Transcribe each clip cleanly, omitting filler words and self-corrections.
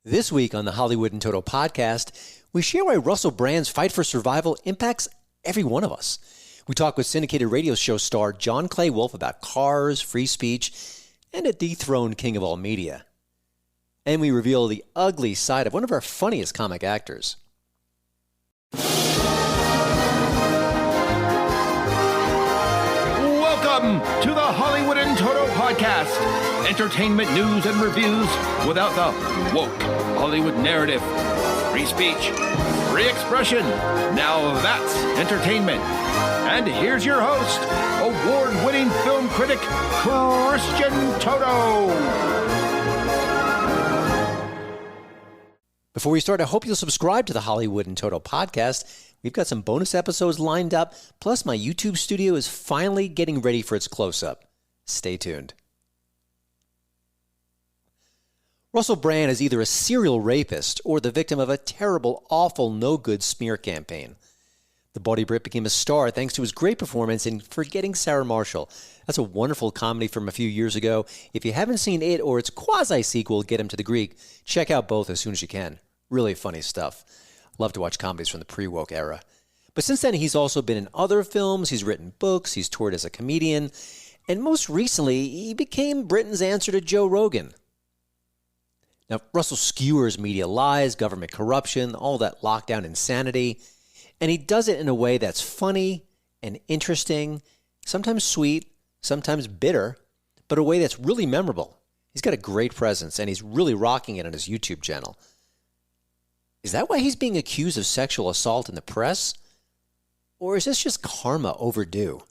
This week on the Hollywood in Total podcast, we share why Russell Brand's fight for survival impacts every one of us. We talk with syndicated radio show star John Clay Wolfe about cars, free speech, and a dethroned king of all media. And we reveal the ugly side of one of our funniest comic actors. Welcome to the Hollywood in Total podcast. Entertainment news and reviews without the woke Hollywood narrative. Free speech, free expression. Now that's entertainment. And here's your host, award-winning film critic, Christian Toto. Before we start, I hope you'll subscribe to the Hollywood in Total podcast. We've got some bonus episodes lined up, plus my YouTube studio is finally getting ready for its close-up. Stay tuned. Russell Brand is either a serial rapist or the victim of a terrible, awful, no-good smear campaign. The bawdy Brit became a star thanks to his great performance in Forgetting Sarah Marshall. That's a wonderful comedy from a few years ago. If you haven't seen it or its quasi-sequel, Get Him to the Greek, check out both as soon as you can. Really funny stuff. Love to watch comedies from the pre-woke era. But since then, he's also been in other films, he's written books, he's toured as a comedian, and most recently, he became Britain's answer to Joe Rogan. Now, Russell skewers media lies, government corruption, all that lockdown insanity, and he does it in a way that's funny and interesting, sometimes sweet, sometimes bitter, but a way that's really memorable. He's got a great presence, and he's really rocking it on his YouTube channel. Is that why he's being accused of sexual assault in the press? Or is this just karma overdue?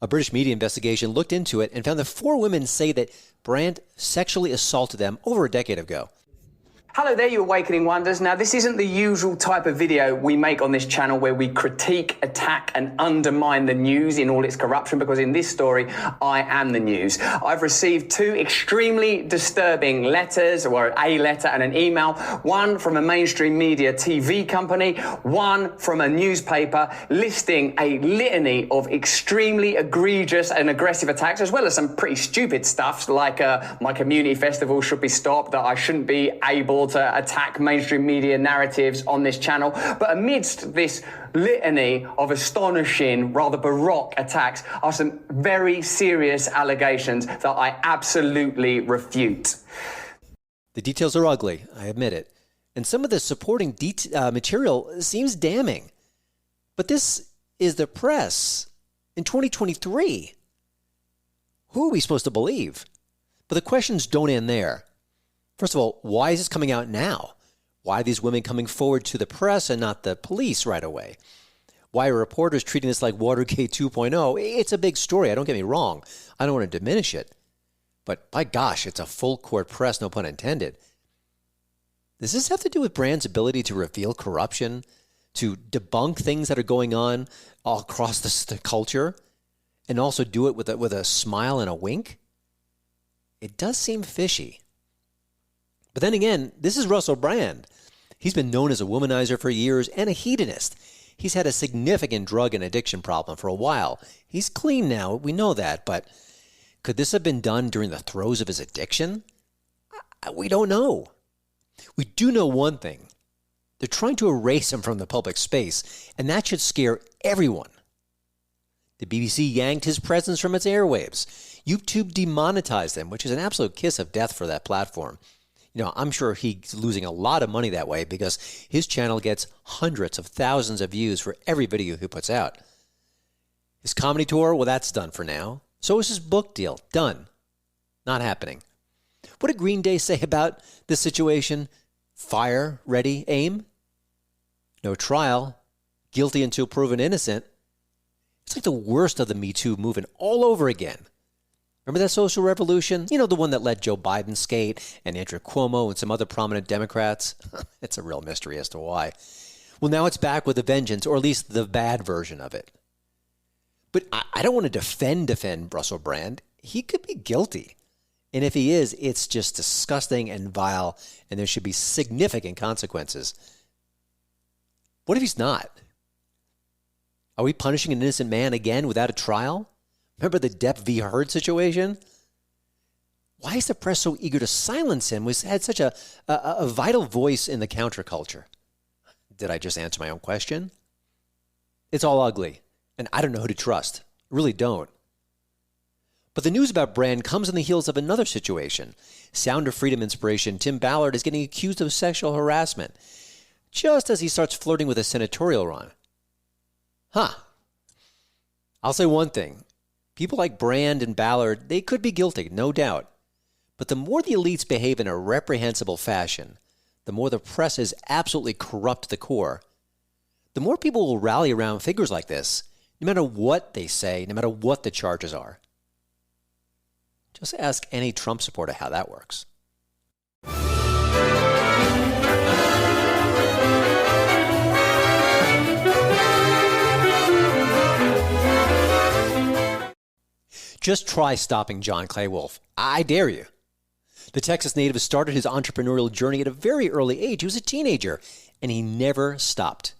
A British media investigation looked into it and found that 4 women say that Brand sexually assaulted them over a decade ago. Hello there, you Awakening Wonders. Now, this isn't the usual type of video we make on this channel where we critique, attack, and undermine the news in all its corruption, because in this story, I am the news. I've received 2 extremely disturbing letters, or a letter and an email, one from a mainstream media TV company, one from a newspaper, listing a litany of extremely egregious and aggressive attacks, as well as some pretty stupid stuff, like my community festival should be stopped, that I shouldn't be able to attack mainstream media narratives on this channel. But amidst this litany of astonishing, rather baroque attacks are some very serious allegations that I absolutely refute. The details are ugly, I admit it. And some of the supporting material seems damning. But this is the press in 2023. Who are we supposed to believe? But the questions don't end there. First of all, why is this coming out now? Why are these women coming forward to the press and not the police right away? Why are reporters treating this like Watergate 2.0? It's a big story, don't get me wrong. I don't want to diminish it. But by gosh, it's a full court press, no pun intended. Does this have to do with Brand's ability to reveal corruption, to debunk things that are going on all across the culture, and also do it with a smile and a wink? It does seem fishy. But then again, this is Russell Brand. He's been known as a womanizer for years and a hedonist. He's had a significant drug and addiction problem for a while. He's clean now, we know that, but could this have been done during the throes of his addiction? We don't know. We do know one thing. They're trying to erase him from the public space, and that should scare everyone. The BBC yanked his presence from its airwaves. YouTube demonetized him, which is an absolute kiss of death for that platform. You know, I'm sure he's losing a lot of money that way because his channel gets hundreds of thousands of views for every video he puts out. His comedy tour, well, that's done for now. So is his book deal. Done. Not happening. What did Green Day say about this situation? Fire, ready, aim? No trial. Guilty until proven innocent. It's like the worst of the Me Too movement all over again. Remember that social revolution? You know, the one that let Joe Biden skate and Andrew Cuomo and some other prominent Democrats? It's a real mystery as to why. Well, now it's back with a vengeance, or at least the bad version of it. But I don't want to defend Russell Brand. He could be guilty. And if he is, it's just disgusting and vile, and there should be significant consequences. What if he's not? Are we punishing an innocent man again without a trial? Remember the Depp v. Heard situation? Why is the press so eager to silence him, who had such a vital voice in the counterculture? Did I just answer my own question? It's all ugly, and I don't know who to trust. I really don't. But the news about Brand comes on the heels of another situation. Sound of Freedom inspiration Tim Ballard is getting accused of sexual harassment, just as he starts flirting with a senatorial run. I'll say one thing. People like Brand and Ballard, they could be guilty, no doubt. But the more the elites behave in a reprehensible fashion, the more the press is absolutely corrupt to the core, the more people will rally around figures like this, no matter what they say, no matter what the charges are. Just ask any Trump supporter how that works. Just try stopping John Clay Wolfe. I dare you. The Texas native started his entrepreneurial journey at a very early age. He was a teenager, and he never stopped.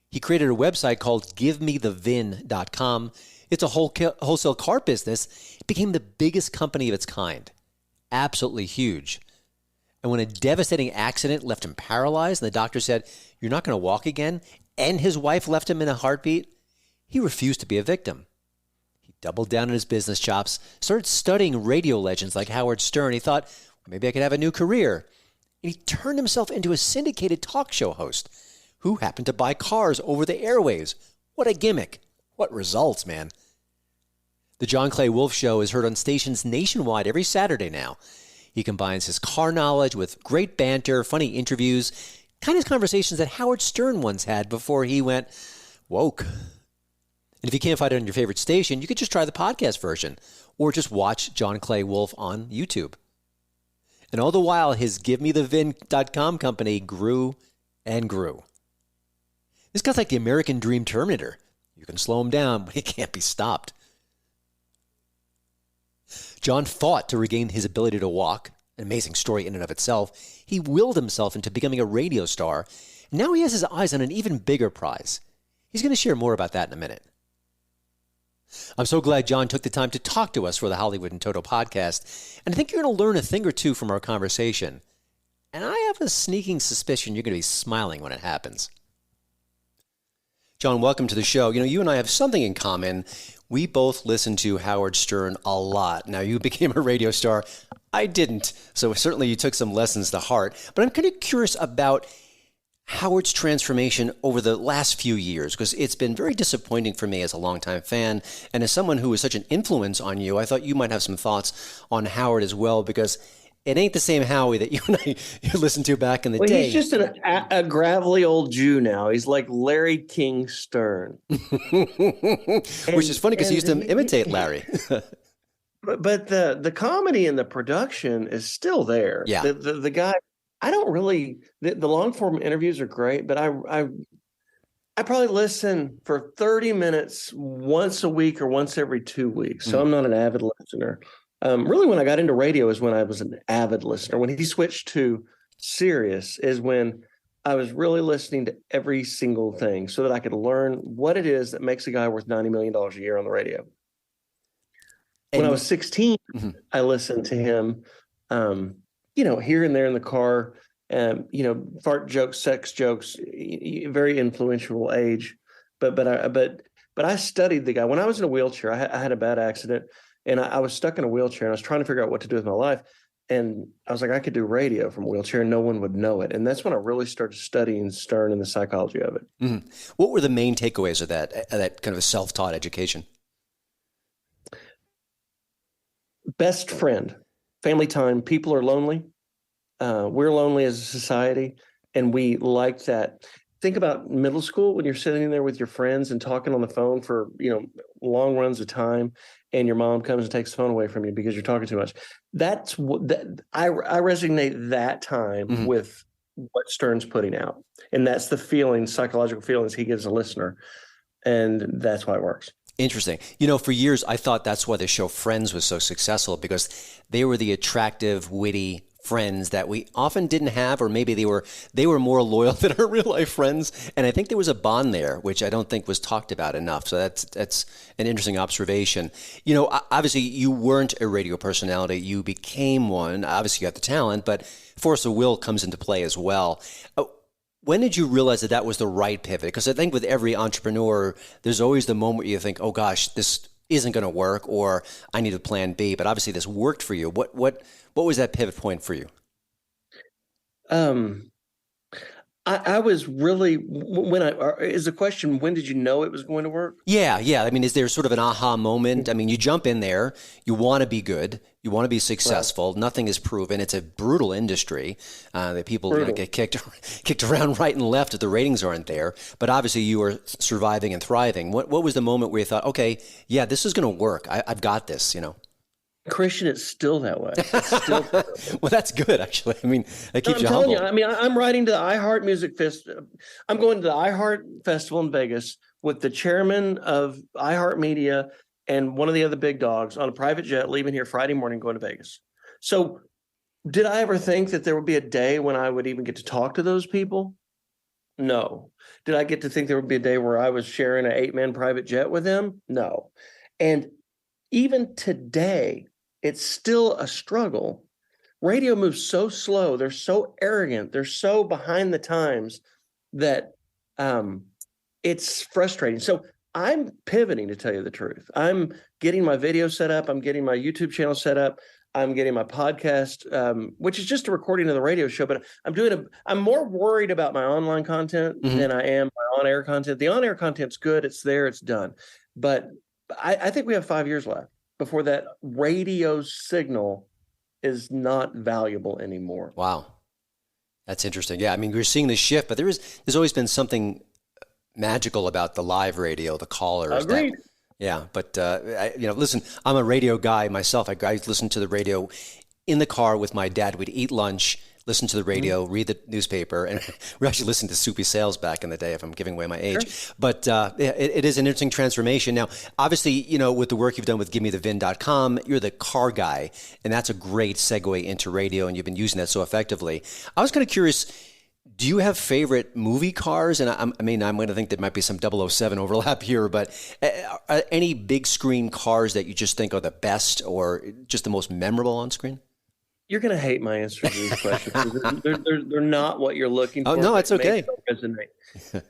He created a website called GiveMeTheVin.com. It's a wholesale car business. It became the biggest company of its kind. Absolutely huge. And when a devastating accident left him paralyzed and the doctor said, "You're not going to walk again," and his wife left him in a heartbeat, he refused to be a victim. He doubled down on his business chops, started studying radio legends like Howard Stern. He thought, maybe I could have a new career. And he turned himself into a syndicated talk show host who happened to buy cars over the airwaves. What a gimmick. What results, man. The John Clay Wolfe Show is heard on stations nationwide every Saturday now. He combines his car knowledge with great banter, funny interviews, kind of conversations that Howard Stern once had before he went woke. And if you can't find it on your favorite station, you could just try the podcast version or just watch John Clay Wolfe on YouTube. And all the while, his GiveMeTheVin.com company grew and grew. This guy's like the American Dream Terminator. You can slow him down, but he can't be stopped. John fought to regain his ability to walk, an amazing story in and of itself. He willed himself into becoming a radio star. Now he has his eyes on an even bigger prize. He's going to share more about that in a minute. I'm so glad John took the time to talk to us for the Hollywood in Toto podcast, and I think you're going to learn a thing or two from our conversation. And I have a sneaking suspicion you're going to be smiling when it happens. John, welcome to the show. You and I have something in common. We both listened to Howard Stern a lot. Now, you became a radio star. I didn't. So certainly you took some lessons to heart. But I'm kind of curious about Howard's transformation over the last few years, because it's been very disappointing for me as a longtime fan. And as someone who was such an influence on you, I thought you might have some thoughts on Howard as well, because it ain't the same Howie that you and I listened to back in the day. He's just a gravelly old Jew now. He's like Larry King Stern. Which is funny because he used to imitate Larry. But the comedy and the production is still there. Yeah. The guy, I don't really, the long form interviews are great, but I probably listen for 30 minutes once a week or once every 2 weeks. So I'm not an avid listener. Really, when I got into radio is when I was an avid listener. When he switched to Sirius is when I was really listening to every single thing so that I could learn what it is that makes a guy worth $90 million a year on the radio. When I was 16, I listened to him, here and there in the car, fart jokes, sex jokes, very influential age. But I studied the guy. When I was in a wheelchair, I had a bad accident. And I was stuck in a wheelchair and I was trying to figure out what to do with my life. And I was like, I could do radio from a wheelchair and no one would know it. And that's when I really started studying Stern and the psychology of it. Mm-hmm. What were the main takeaways of that kind of a self-taught education? Best friend, family time. People are lonely. We're lonely as a society. And we like that. Think about middle school when you're sitting there with your friends and talking on the phone for, long runs of time, and your mom comes and takes the phone away from you because you're talking too much. That's what I resonate that time with what Stern's putting out. And that's the psychological feelings he gives a listener. And that's why it works. Interesting. For years, I thought that's why the show Friends was so successful, because they were the attractive, witty, friends that we often didn't have, or maybe they were more loyal than our real life friends. And I think there was a bond there, which I don't think was talked about enough. So that's an interesting observation. You know, obviously you weren't a radio personality. You became one. Obviously you got the talent, but force of will comes into play as well. When did you realize that that was the right pivot? Because I think with every entrepreneur, there's always the moment where you think, oh gosh, this isn't going to work, or I need a plan B. But obviously this worked for you. What was that pivot point for you? I was really, is the question, when did you know it was going to work? Yeah. I mean, is there sort of an aha moment? I mean, you jump in there, you want to be good, you want to be successful. Right. Nothing is proven. It's a brutal industry that people get kicked around right and left if the ratings aren't there. But obviously, you are surviving and thriving. What was the moment where you thought, okay, yeah, this is going to work. I've got this. You know. Christian, it's still that way. It's still well, that's good, actually. I mean, that keeps you humble. I mean, I'm writing to the iHeart Music Festival. I'm going to the iHeart Festival in Vegas with the chairman of iHeart Media and one of the other big dogs on a private jet, leaving here Friday morning, going to Vegas. So did I ever think that there would be a day when I would even get to talk to those people? No. Did I get to think there would be a day where I was sharing an 8-man private jet with them? No. And even today, it's still a struggle. Radio moves so slow. They're so arrogant. They're so behind the times that it's frustrating. So I'm pivoting, to tell you the truth. I'm getting my video set up. I'm getting my YouTube channel set up. I'm getting my podcast, which is just a recording of the radio show. But I'm more worried about my online content than I am my on-air content. The on-air content's good. It's there. It's done. But I think we have 5 years left before that radio signal is not valuable anymore. Wow. That's interesting. Yeah, I mean, we're seeing this shift, but there's always been something magical about the live radio, the callers. Agreed. Yeah, but listen, I'm a radio guy myself. I listen to the radio in the car with my dad. We'd eat lunch, listen to the radio, read the newspaper, and we actually listened to Soupy Sales back in the day, if I'm giving away my age. Sure. But it is an interesting transformation. Now, obviously, you know, with the work you've done with GiveMeTheVin.com, you're the car guy, and that's a great segue into radio, and you've been using that so effectively. I was kind of curious, do you have favorite movie cars? And I'm going to think there might be some 007 overlap here, but are any big screen cars that you just think are the best or just the most memorable on screen? You're going to hate my answer to these questions. They're not what you're looking for. Oh, no, it's okay.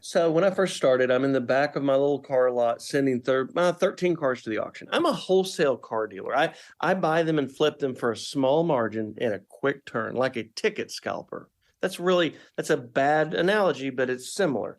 So when I first started, I'm in the back of my little car lot sending 13 cars to the auction. I'm a wholesale car dealer. I buy them and flip them for a small margin in a quick turn, like a ticket scalper. That's a bad analogy, but it's similar.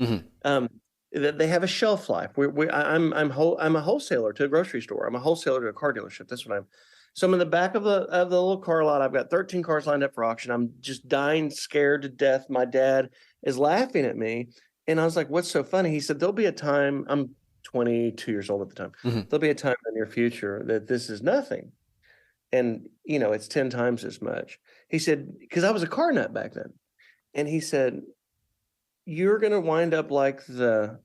They have a shelf life. I'm a wholesaler to a grocery store. I'm a wholesaler to a car dealership. That's what I'm. So I'm in the back of the little car lot. I've got 13 cars lined up for auction. I'm just dying, scared to death. My dad is laughing at me. And I was like, what's so funny? He said, there'll be a time, I'm 22 years old at the time. There'll be a time in the near future that this is nothing. And, you know, it's 10 times as much. He said, because I was a car nut back then. And he said, you're going to wind up like the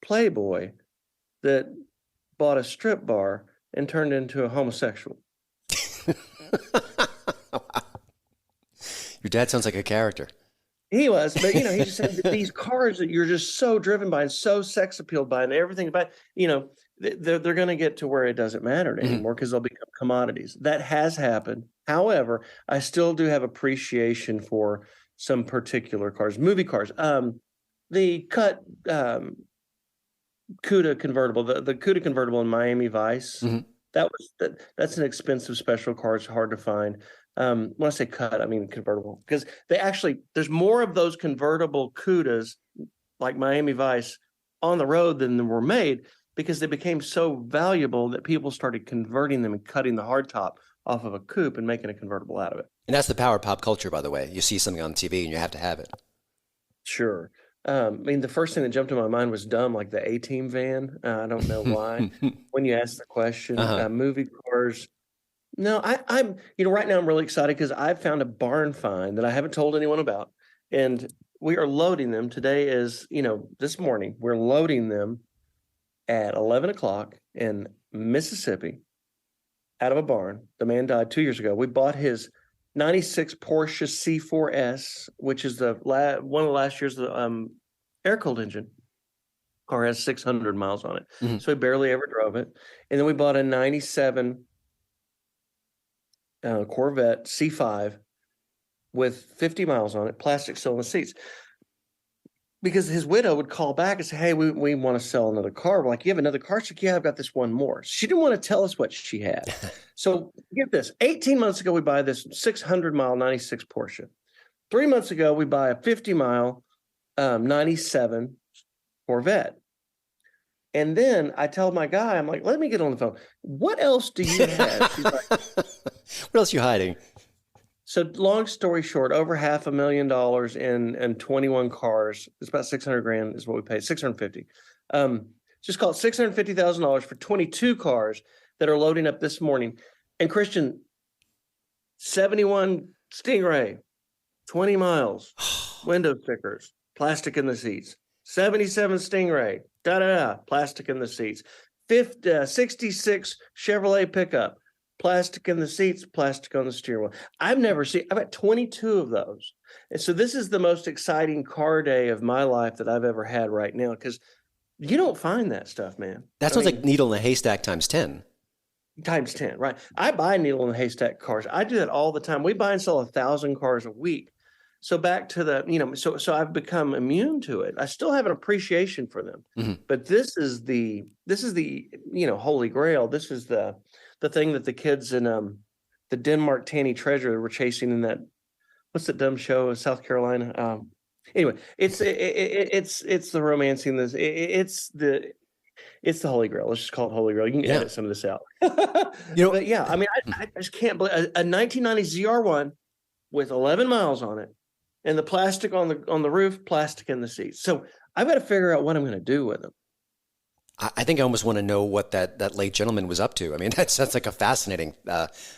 playboy that bought a strip bar and turned into a homosexual. Your dad sounds like a character. He was, but you know, he just said that these cars that you're just so driven by and so sex appealed by and everything about, you know, they're going to get to where it doesn't matter anymore because they'll become commodities. That has happened. However, I still do have appreciation for some particular cars, movie cars. The Cut Cuda convertible, the Cuda convertible in Miami Vice. That's an expensive special car. It's hard to find. When I say cut, I mean convertible, because there's more of those convertible Cudas like Miami Vice on the road than were made because they became so valuable that people started converting them and cutting the hardtop off of a coupe and making a convertible out of it. And that's the power of pop culture, by the way. You see something on TV and you have to have it. Sure. I mean, the first thing that jumped to my mind was dumb, like the A-Team van. I don't know why. When you asked the question, movie cars. No, I'm, you know, right now I'm really excited because I've found a barn find that I haven't told anyone about. And we are loading them. Today is, you know, this morning, we're loading them at 11 o'clock in Mississippi out of a barn. The man died 2 years ago. We bought his 96 Porsche C4S, which is one of the last year's air-cooled engine. Car has 600 miles on it. Mm-hmm. So we barely ever drove it. And then we bought a 97 Corvette C5 with 50 miles on it, plastic still in the seats. Because his widow would call back and say, hey, we want to sell another car. We're like, you have another car? She's like, yeah, I've got this one more. She didn't want to tell us what she had. So get this. 18 months ago, we buy this 600-mile 96 Porsche. 3 months ago, we buy a 50-mile 97 Corvette. And then I tell my guy, I'm like, let me get on the phone. What else do you have? She's like, what else are you hiding? So long story short, over $500,000 in 21 cars. It's about $600,000 is what we paid, 650. Just call it $650,000 for 22 cars that are loading up this morning. And Christian, 71 Stingray, 20 miles, window stickers, plastic in the seats. 77 Stingray, plastic in the seats. 66 Chevrolet pickup. Plastic in the seats, plastic on the steering wheel. I've got 22 of those. And so this is the most exciting car day of my life that I've ever had right now, because you don't find that stuff, man. That sounds like needle in a haystack times 10. Times 10, right? I buy needle in a haystack cars. I do that all the time. We buy and sell 1,000 cars a week. So back to the, so I've become immune to it. I still have an appreciation for them. Mm-hmm. But this is the holy grail. This is the thing that the kids in the Denmark Tanny Treasure were chasing in that, what's that dumb show in South Carolina? Anyway, it's the romancing. It's the holy grail. Let's just call it holy grail. You can edit some of this out. But yeah, I mean, I just can't believe a 1990 ZR1 with 11 miles on it, and the plastic on the roof, plastic in the seats. So I've got to figure out what I'm going to do with them. I think I almost want to know what that late gentleman was up to. I mean, that's like a fascinating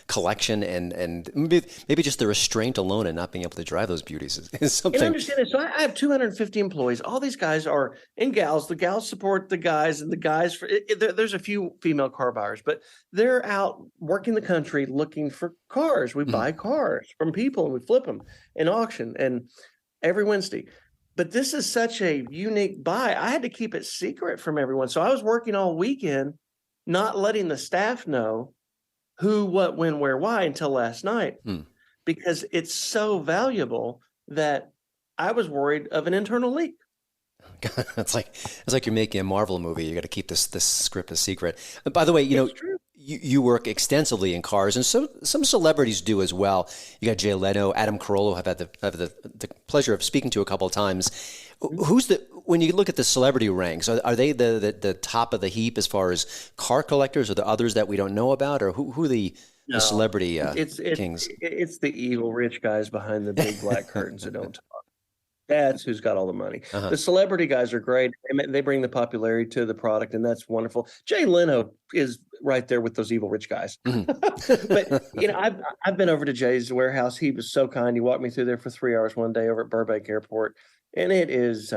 collection, and maybe just the restraint alone and not being able to drive those beauties is something. And understand this. So I have 250 employees. All these guys are, and gals. The gals support the guys, and the guys there's a few female car buyers, but they're out working the country looking for cars. We buy cars from people and we flip them in auction, and every Wednesday. But this is such a unique buy. I had to keep it secret from everyone. So I was working all weekend, not letting the staff know who, what, when, where, why until last night, because it's so valuable that I was worried of an internal leak. It's like you're making a Marvel movie. You got to keep this script a secret. And by the way, you work extensively in cars, and some celebrities do as well. You got Jay Leno, Adam Carolla. I've had the pleasure of speaking to a couple of times. When you look at the celebrity ranks, are they the top of the heap as far as car collectors? Are there others that we don't know about, or who are the celebrity kings? It's the evil rich guys behind the big black curtains that don't talk. That's who's got all the money. Uh-huh. The celebrity guys are great. They bring the popularity to the product, and that's wonderful. Jay Leno is right there with those evil rich guys. Mm-hmm. But I've been over to Jay's warehouse. He was so kind. He walked me through there for 3 hours one day over at Burbank Airport, and it is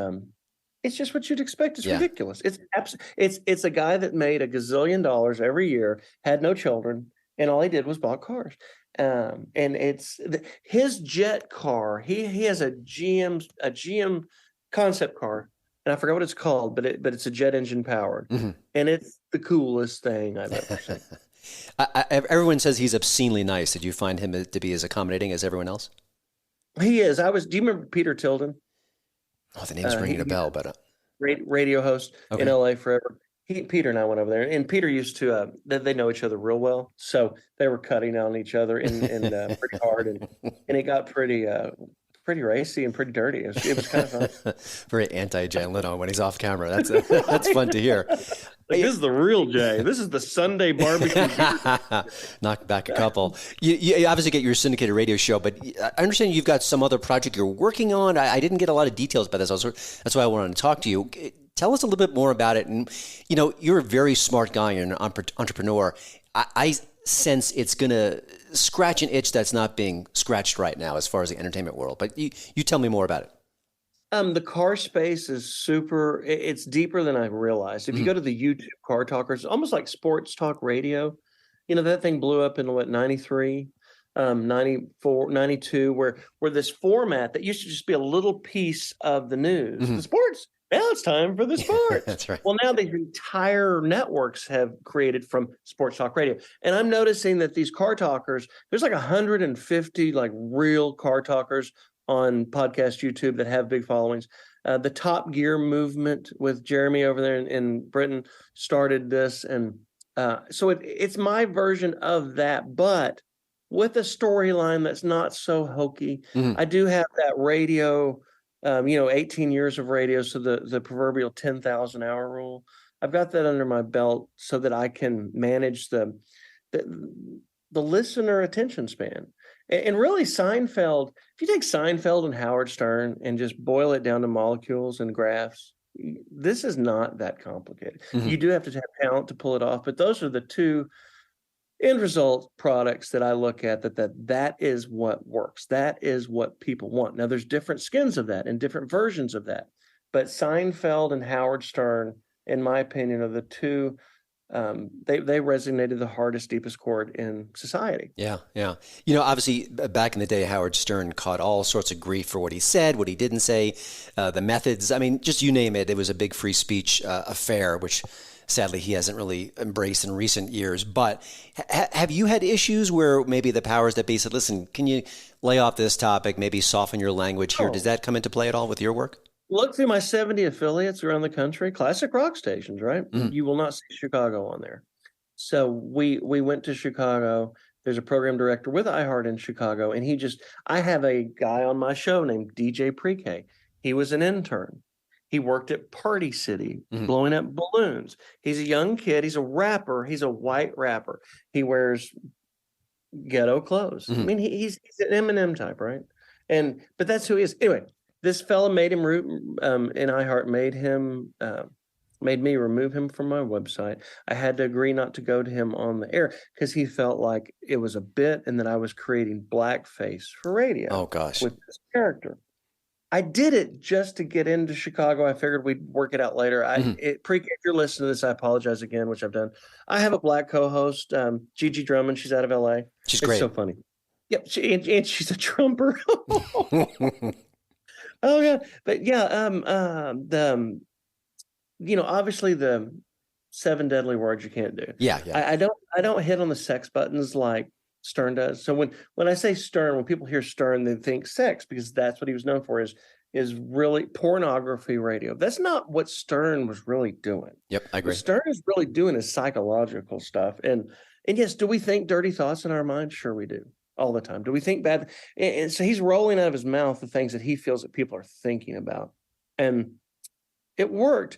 it's just what you'd expect. It's ridiculous. It's a guy that made $1 gazillion every year, had no children, and all he did was bought cars. And it's his jet car. He has a GM concept car, and I forgot what it's called, but it's a jet engine powered, and it's the coolest thing I've ever seen. Everyone says he's obscenely nice. Did you find him to be as accommodating as everyone else? He is. Do you remember Peter Tilden? Oh, the name's ringing a bell, but radio host in LA forever. Peter and I went over there, and Peter used to, they know each other real well. So they were cutting on each other and pretty hard, and it got pretty racy and pretty dirty. It was kind of fun. Very anti-Jay Leno when he's off camera. That's fun to hear. This is the real Jay. This is the Sunday barbecue. Knock back a couple. You obviously get your syndicated radio show, but I understand you've got some other project you're working on. I didn't get a lot of details about this. That's why I wanted to talk to you. Tell us a little bit more about it. And, you're a very smart guy. You're an entrepreneur. I sense it's going to scratch an itch that's not being scratched right now as far as the entertainment world. But you tell me more about it. The car space is super. It's deeper than I realized. If you go to the YouTube Car Talkers, almost like sports talk radio. That thing blew up in 93. 94, 92, where this format that used to just be a little piece of the news, the sports. Now it's time for the sports. That's right. Well, now these entire networks have created from sports talk radio. And I'm noticing that these car talkers, there's like 150 like real car talkers on podcast YouTube that have big followings. The Top Gear movement with Jeremy over there in Britain started this. And so it's my version of that, but with a storyline that's not so hokey. I do have that radio, 18 years of radio. So the proverbial 10,000 hour rule, I've got that under my belt so that I can manage the listener attention span. And really Seinfeld, if you take Seinfeld and Howard Stern and just boil it down to molecules and graphs, this is not that complicated. You do have to have talent to pull it off, but those are the two end result products that I look at that is what works. That is what people want. Now there's different skins of that and different versions of that, but Seinfeld and Howard Stern, in my opinion, are the two. They resonated the hardest, deepest chord in society. Yeah. Obviously, back in the day, Howard Stern caught all sorts of grief for what he said, what he didn't say, the methods. I mean, just you name it. It was a big free speech affair, which sadly he hasn't really embraced in recent years. But have you had issues where maybe the powers that be said, listen, can you lay off this topic, maybe soften your language here? Does that come into play at all with your work? Look through my 70 affiliates around the country, classic rock stations, right? You will not see Chicago on there. So we went to Chicago. There's a program director with iHeart in Chicago, and I have a guy on my show named DJ Pre-K. He was an intern. He worked at Party City, blowing up balloons. He's a young kid. He's a rapper. He's a white rapper. He wears ghetto clothes. I mean, he's an Eminem type, right? But that's who he is. Anyway, this fella made him and iHeart made me remove him from my website. I had to agree not to go to him on the air because he felt like it was a bit and that I was creating blackface for radio. Oh gosh, with this character. I did it just to get into Chicago. I figured we'd work it out later. If you're listening to this, I apologize again, which I've done. I have a black co-host, Gigi Drummond. She's out of LA. She's great. It's so funny. Yep, and she's a trumper. Oh yeah, but yeah, obviously the 7 deadly words you can't do. Yeah. I don't hit on the sex buttons like Stern does. So when I say Stern, when people hear Stern, they think sex because that's what he was known for is really pornography radio. That's not what Stern was really doing. Yep, I agree. What Stern is really doing is psychological stuff. And yes, do we think dirty thoughts in our mind? Sure we do. All the time. Do we think bad? And so he's rolling out of his mouth the things that he feels that people are thinking about. And it worked.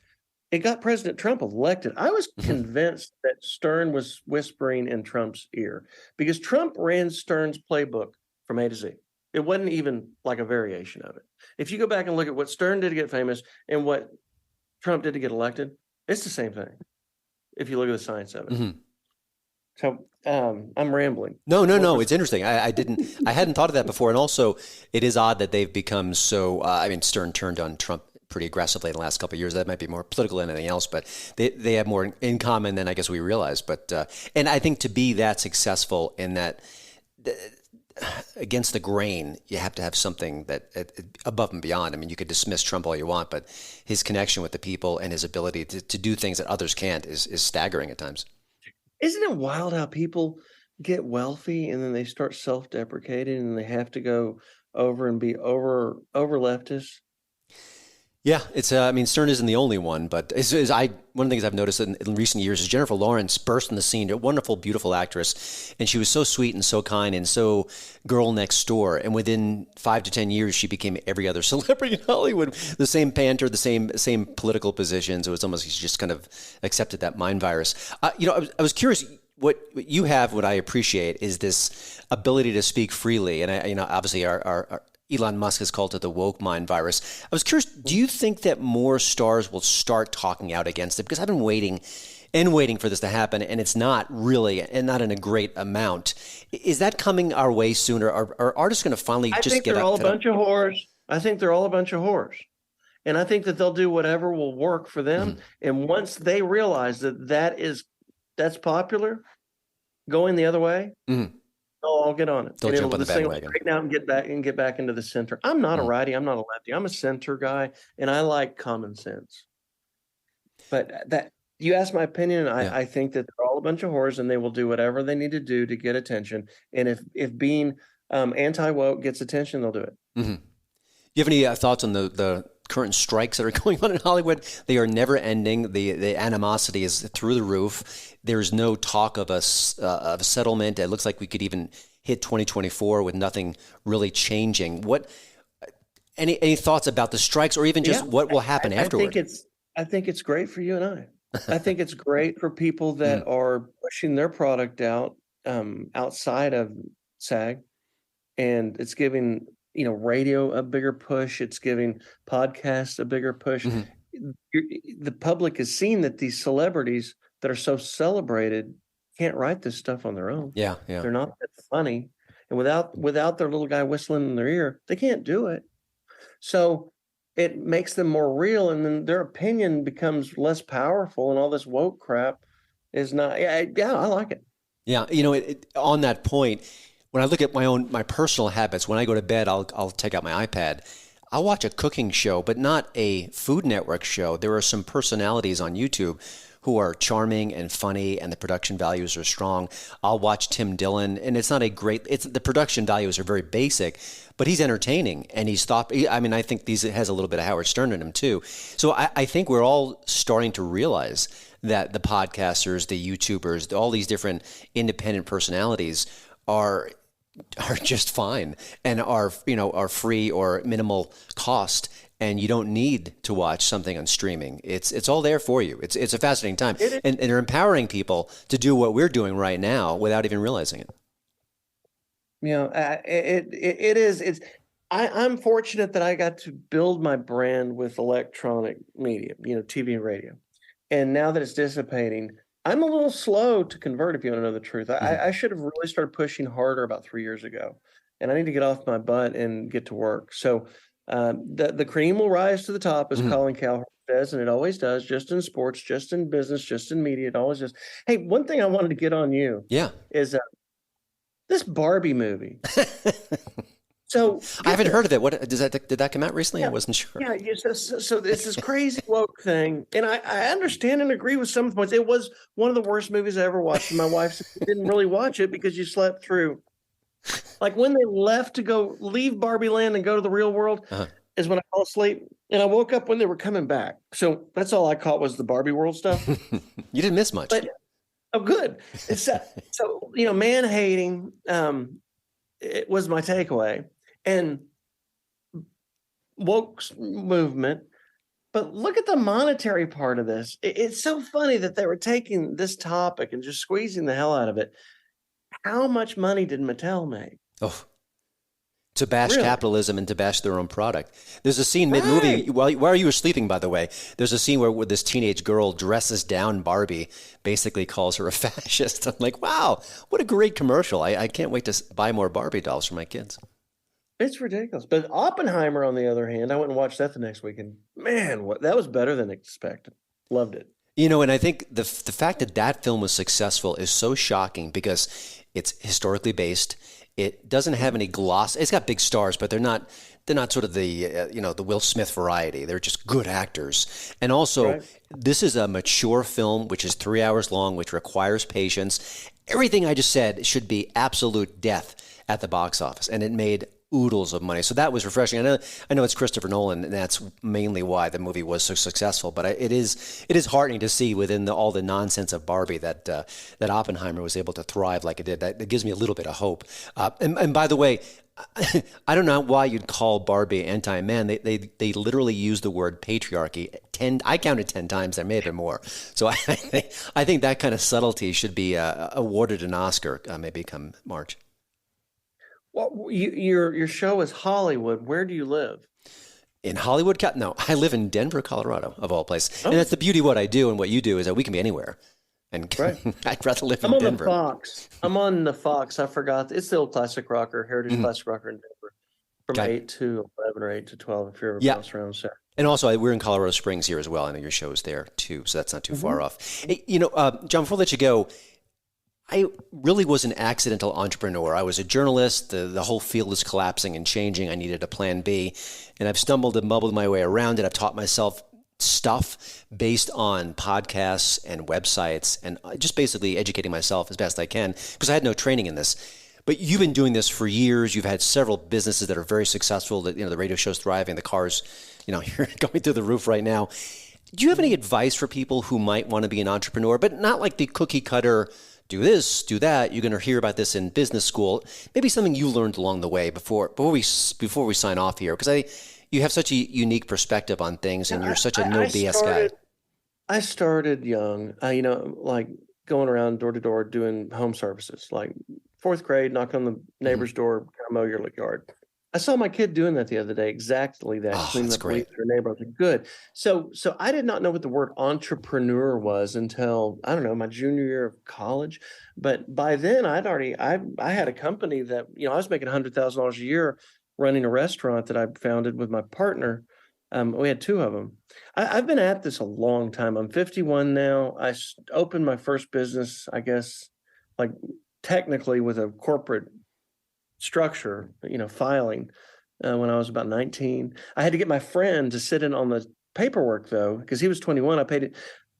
It got President Trump elected. I was convinced that Stern was whispering in Trump's ear because Trump ran Stern's playbook from A to Z. It wasn't even like a variation of it. If you go back and look at what Stern did to get famous and what Trump did to get elected, it's the same thing. If you look at the science of it. So I'm rambling. No. It's interesting. I hadn't thought of that before. And also it is odd that they've become so, Stern turned on Trump pretty aggressively in the last couple of years. That might be more political than anything else, but they have more in common than I guess we realize. But, and I think to be that successful in that against the grain, you have to have something that above and beyond. I mean, you could dismiss Trump all you want, but his connection with the people and his ability to do things that others can't is staggering at times. Isn't it wild how people get wealthy and then they start self-deprecating and they have to go over and be over leftists? Yeah, it's. Stern isn't the only one, but one of the things I've noticed in recent years is Jennifer Lawrence burst on the scene. A wonderful, beautiful actress, and she was so sweet and so kind and so girl next door. And within 5 to 10 years, she became every other celebrity in Hollywood. The same banter, the same political positions. It was almost she just kind of accepted that mind virus. I was curious. What you have, what I appreciate, is this ability to speak freely, and obviously our Elon Musk has called it the woke mind virus. I was curious, do you think that more stars will start talking out against it? Because I've been waiting for this to happen, and it's not really, and not in a great amount. Is that coming our way sooner? Are artists going to finally just get up? I think they're all a bunch of whores. I think they're all a bunch of whores. And I think that they'll do whatever will work for them. And once they realize that's popular, going the other way, Oh, I'll get on it. Don't jump on the this thing will bandwagon. straighten out and get back into the center. I'm not a righty. I'm not a lefty. I'm a center guy, and I like common sense. But that you asked my opinion. I think that they're all a bunch of whores, and they will do whatever they need to do to get attention. And if being anti-woke gets attention, they'll do it. Mm-hmm. You have any thoughts on the current strikes that are going on in Hollywood? They are never ending. The animosity is through the roof. There's no talk of a settlement. It looks like we could even hit 2024 with nothing really changing. Any thoughts about the strikes, or even just what will happen afterward? I think it's great for you and I. I think it's great for people that are pushing their product out outside of SAG, and it's giving radio a bigger push. It's giving podcasts a bigger push. The public is seeing that these celebrities that are so celebrated can't write this stuff on their own. Yeah. They're not that funny, and without their little guy whistling in their ear, they can't do it. So it makes them more real, and then their opinion becomes less powerful, and all this woke crap is not. I like it. Yeah, on that point, when I look at my personal habits, when I go to bed, I'll take out my iPad. I'll watch a cooking show, but not a Food Network show. There are some personalities on YouTube who are charming and funny, and the production values are strong. I'll watch Tim Dillon, and it's not the production values are very basic, but he's entertaining, and I think has a little bit of Howard Stern in him too. So I think we're all starting to realize that the podcasters, the YouTubers, all these different independent personalities are just fine and are free or minimal cost, and you don't need to watch something on streaming. It's all there for you. It's a fascinating time, and they're empowering people to do what we're doing right now without even realizing it. It is. I'm fortunate that I got to build my brand with electronic media, TV and radio, and now that it's dissipating, I'm a little slow to convert, if you want to know the truth. I should have really started pushing harder about 3 years ago, and I need to get off my butt and get to work. So the cream will rise to the top, as Colin Cowherd says, and it always does, just in sports, just in business, just in media. It always does. Hey, one thing I wanted to get on you is this Barbie movie. So I haven't heard of it. What did that come out recently? I wasn't sure. Yeah. So it's this crazy woke thing, and I understand and agree with some of the points. It was one of the worst movies I ever watched, and my wife said you didn't really watch it because you slept through. Like when they left to go leave Barbie Land and go to the real world is when I fell asleep, and I woke up when they were coming back. So that's all I caught was the Barbie world stuff. You didn't miss much. But, good. So man hating. It was my takeaway. And woke movement, but look at the monetary part of this. It's so funny that they were taking this topic and just squeezing the hell out of it. How much money did Mattel make? Oh, to bash capitalism and to bash their own product. There's a scene mid-movie, while you were sleeping, by the way, there's a scene where this teenage girl dresses down Barbie, basically calls her a fascist. I'm like, wow, what a great commercial. I can't wait to buy more Barbie dolls for my kids. It's ridiculous. But Oppenheimer, on the other hand, I went and watched that the next week, and man, that was better than expected. Loved it. And I think the fact that film was successful is so shocking because it's historically based. It doesn't have any gloss. It's got big stars, but they're not sort of the the Will Smith variety. They're just good actors. And also, this is a mature film, which is 3 hours long, which requires patience. Everything I just said should be absolute death at the box office, and it made oodles of money. So that was refreshing. I know it's Christopher Nolan, and that's mainly why the movie was so successful. But it is heartening to see within all the nonsense of Barbie that Oppenheimer was able to thrive like it did. That gives me a little bit of hope. And by the way, I don't know why you'd call Barbie anti-man. They literally use the word patriarchy. I counted 10 times. There may have been more. So I think that kind of subtlety should be awarded an Oscar maybe come March. Well, your show is Hollywood. Where do you live? In Hollywood? No, I live in Denver, Colorado, of all places. And that's the beauty of what I do and what you do is that we can be anywhere. And I'd rather live in Denver. I'm on the Fox. I forgot. It's the old classic rocker, Heritage Classic Rocker in Denver. From 8 to 11 or 8 to 12, if you're ever bounce around. So. And also, we're in Colorado Springs here as well. I know your show's there, too, so that's not too far off. Hey, John, before I let you go, I really was an accidental entrepreneur. I was a journalist. The whole field is collapsing and changing. I needed a plan B, and I've stumbled and mumbled my way around it. I've taught myself stuff based on podcasts and websites, and just basically educating myself as best I can because I had no training in this. But you've been doing this for years. You've had several businesses that are very successful. That, the radio show's thriving, the cars, you're going through the roof right now. Do you have any advice for people who might want to be an entrepreneur, but not like the cookie cutter? Do this, do that. You're going to hear about this in business school. Maybe something you learned along the way before we sign off here, because you have such a unique perspective on things, and you're such a no BS guy. I started young. Like going around door to door doing home services, like fourth grade, knock on the neighbor's door, mow your yard. I saw my kid doing that the other day, exactly that. That's great. Their neighbor. Good. So I did not know what the word entrepreneur was until, I don't know, my junior year of college. But by then I had a company that, I was making $100,000 a year running a restaurant that I founded with my partner. We had two of them. I've been at this a long time. I'm 51 now. I opened my first business, I guess, like technically with a corporate structure, filing when I was about 19. I had to get my friend to sit in on the paperwork though, because he was 21. I paid it.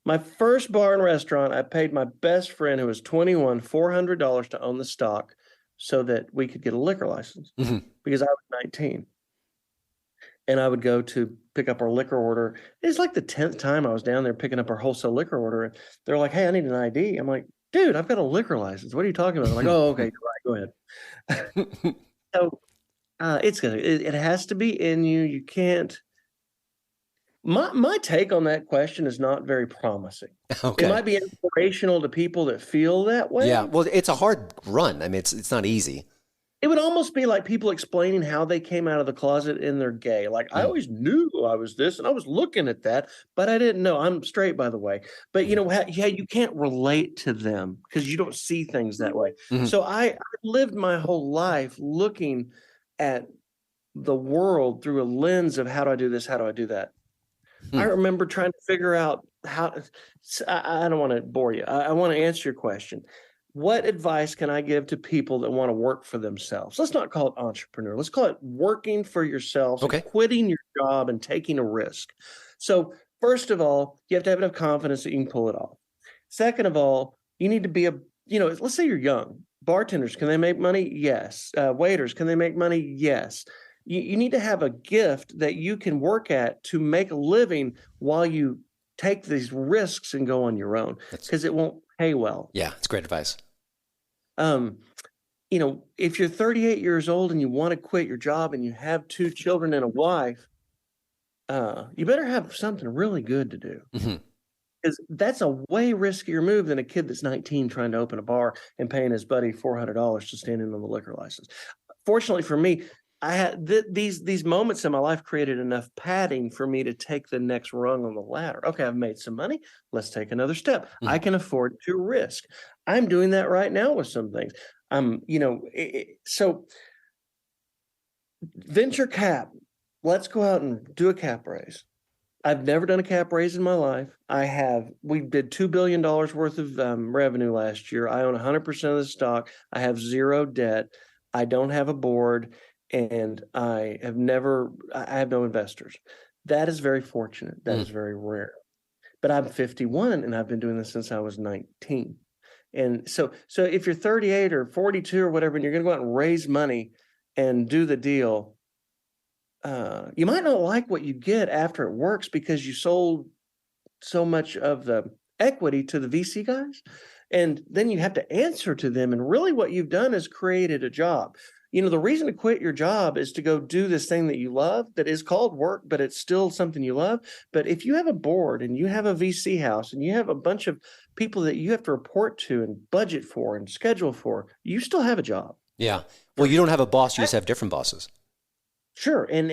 My first bar and restaurant, I paid my best friend who was 21, $400 to own the stock so that we could get a liquor license because I was 19. And I would go to pick up our liquor order. It's like the 10th time I was down there picking up our wholesale liquor order. And they're like, "Hey, I need an ID." I'm like, "Dude, I've got a liquor license. What are you talking about?" I'm like, "Oh, okay, you're right. Go ahead." So it has to be in you. You can't. My take on that question is not very promising. Okay. It might be inspirational to people that feel that way. Yeah, well, it's a hard run. I mean, it's not easy. It would almost be like people explaining how they came out of the closet and they're gay. Like, I always knew I was this and I was looking at that, but I didn't know. I'm straight, by the way. But you can't relate to them because you don't see things that way. So I lived my whole life looking at the world through a lens of how do I do this? How do I do that? I remember trying to figure out how. I don't want to bore you. I want to answer your question. What advice can I give to people that want to work for themselves? Let's not call it entrepreneur. Let's call it working for yourself, quitting your job and taking a risk. So first of all, you have to have enough confidence that you can pull it off. Second of all, you need to be let's say you're young. Bartenders, can they make money? Yes. Waiters, can they make money? Yes. You need to have a gift that you can work at to make a living while you take these risks and go on your own, because it won't pay well. Yeah, it's great advice. If you're 38 years old and you want to quit your job and you have 2 children and a wife, you better have something really good to do. Because that's a way riskier move than a kid that's 19 trying to open a bar and paying his buddy $400 to stand in on the liquor license. Fortunately for me, I had these moments in my life created enough padding for me to take the next rung on the ladder. Okay, I've made some money. Let's take another step. I can afford to risk. I'm doing that right now with some things. So venture cap. Let's go out and do a cap raise. I've never done a cap raise in my life. We did $2 billion worth of revenue last year. I own 100% of the stock. I have 0 debt. I don't have a board. And I have no investors. That is very fortunate. That is very rare. But I'm 51 and I've been doing this since I was 19. And so if you're 38 or 42 or whatever, and you're going to go out and raise money and do the deal, you might not like what you get after it works because you sold so much of the equity to the VC guys. And then you have to answer to them. And really what you've done is created a job. The reason to quit your job is to go do this thing that you love that is called work, but it's still something you love. But if you have a board and you have a VC house and you have a bunch of people that you have to report to and budget for and schedule for, you still have a job. Yeah. Well, you don't have a boss. You just have different bosses. Sure. And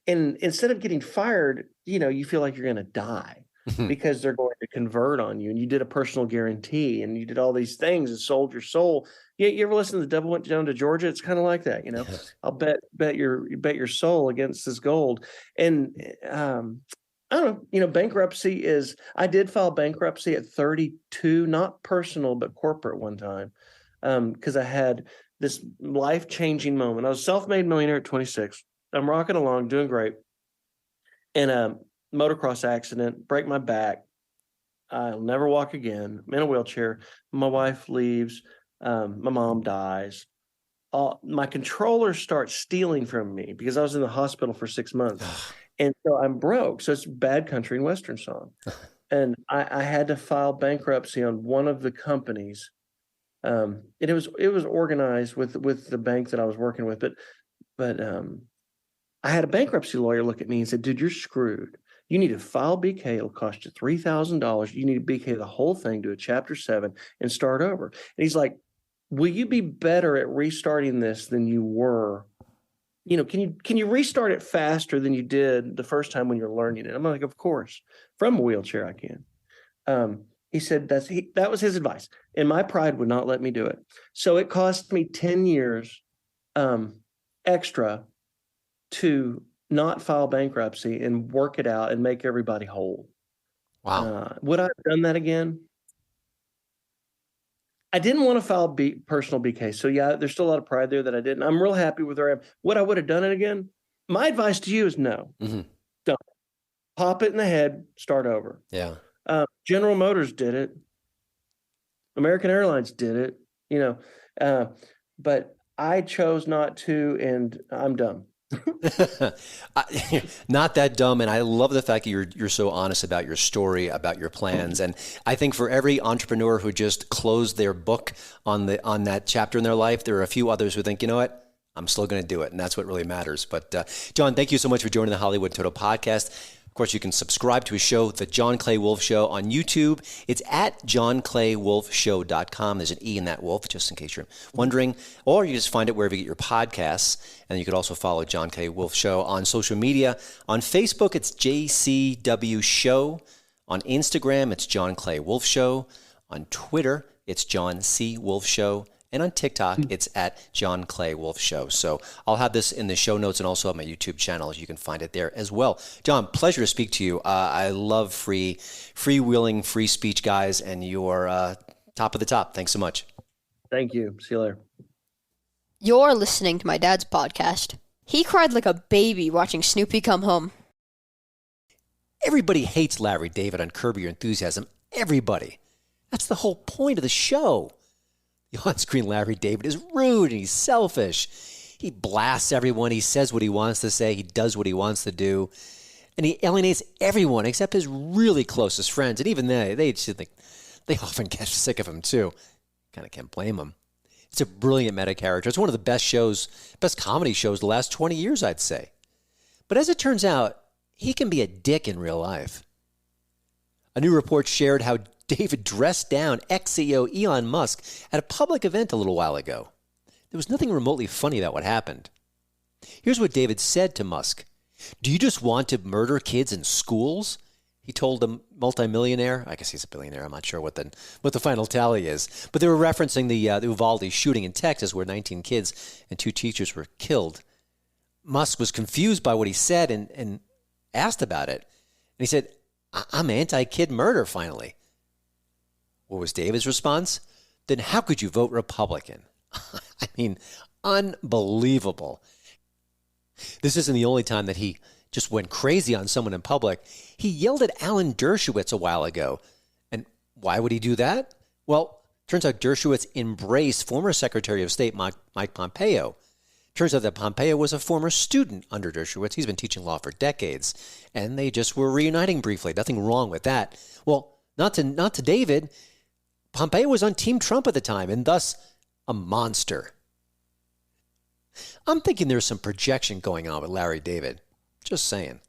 instead of getting fired, you feel like you're going to die. Because they're going to convert on you, and you did a personal guarantee, and you did all these things and sold your soul. You ever listen to The Devil Went Down to Georgia? It's kind of like that, I'll bet your soul against this gold. And I don't know, bankruptcy is, I did file bankruptcy at 32, not personal, but corporate one time. Because I had this life-changing moment. I was a self-made millionaire at 26. I'm rocking along, doing great. In a motocross accident, break my back. I'll never walk again. I'm in a wheelchair. My wife leaves. My mom dies. My controller starts stealing from me because I was in the hospital for 6 months. And so I'm broke. So it's bad country and Western song. And I had to file bankruptcy on one of the companies. And it was organized with the bank that I was working with. But I had a bankruptcy lawyer look at me and said, dude, you're screwed. You need to file BK. It'll cost you $3,000. You need to BK the whole thing, do a Chapter 7 and start over. And he's like, will you be better at restarting this than you were? Can you restart it faster than you did the first time when you're learning it? I'm like, of course. From a wheelchair, I can. He said that was his advice. And my pride would not let me do it. So it cost me 10 years extra to not file bankruptcy and work it out and make everybody whole. Wow. Would I have done that again? I didn't want to file personal BK. So yeah, there's still a lot of pride there that I didn't. I'm real happy with where I am. Would I would have done it again? My advice to you is no. Mm-hmm. Don't. Pop it in the head, start over. Yeah. General Motors did it. American Airlines did it, but I chose not to, and I'm dumb. Not that dumb, and I love the fact that you're so honest about your story, about your plans. And I think for every entrepreneur who just closed their book on that chapter in their life, there are a few others who think, you know what, I'm still going to do it, and that's what really matters. But John, thank you so much for joining the Hollywood Total Podcast. Of course, you can subscribe to his show, The John Clay Wolfe Show, on YouTube. It's at johnclaywolfshow.com. There's an E in that Wolf, just in case you're wondering. Or you just find it wherever you get your podcasts. And you could also follow John Clay Wolfe Show on social media. On Facebook, it's JCW Show. On Instagram, it's John Clay Wolfe Show. On Twitter, it's John C. Wolfe Show. And on TikTok, it's at John Clay Wolfe Show. So I'll have this in the show notes and also on my YouTube channel. You can find it there as well. John, pleasure to speak to you. I love freewheeling, free speech guys, and you're top of the top. Thanks so much. Thank you. See you later. You're listening to my dad's podcast. He cried like a baby watching Snoopy come home. Everybody hates Larry David on Curb Your Enthusiasm. Everybody. That's the whole point of the show. The on-screen Larry David is rude and he's selfish. He blasts everyone. He says what he wants to say. He does what he wants to do. And he alienates everyone except his really closest friends. And even they often get sick of him too. Kind of can't blame him. It's a brilliant meta character. It's one of the best comedy shows the last 20 years, I'd say. But as it turns out, he can be a dick in real life. A new report shared how David dressed down ex-CEO Elon Musk at a public event a little while ago. There was nothing remotely funny about what happened. Here's what David said to Musk. "Do you just want to murder kids in schools?" He told the multimillionaire. I guess he's a billionaire. I'm not sure what the final tally is. But they were referencing the Uvalde shooting in Texas where 19 kids and 2 teachers were killed. Musk was confused by what he said and asked about it. And he said, "I'm anti-kid murder, finally." What was David's response? Then how could you vote Republican? I mean, unbelievable. This isn't the only time that he just went crazy on someone in public. He yelled at Alan Dershowitz a while ago. And why would he do that? Well, turns out Dershowitz embraced former Secretary of State Mike Pompeo. Turns out that Pompeo was a former student under Dershowitz. He's been teaching law for decades. And they just were reuniting briefly. Nothing wrong with that. Well, not to David. Pompeo was on Team Trump at the time, and thus a monster. I'm thinking there's some projection going on with Larry David. Just saying.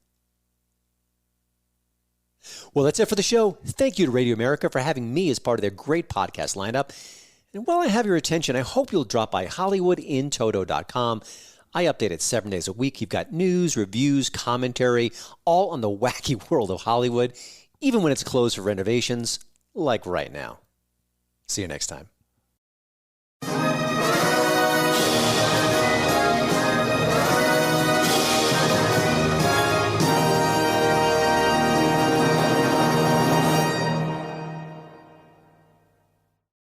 Well, that's it for the show. Thank you to Radio America for having me as part of their great podcast lineup. And while I have your attention, I hope you'll drop by HollywoodInToto.com. I update it 7 days a week. You've got news, reviews, commentary, all on the wacky world of Hollywood, even when it's closed for renovations, like right now. See you next time.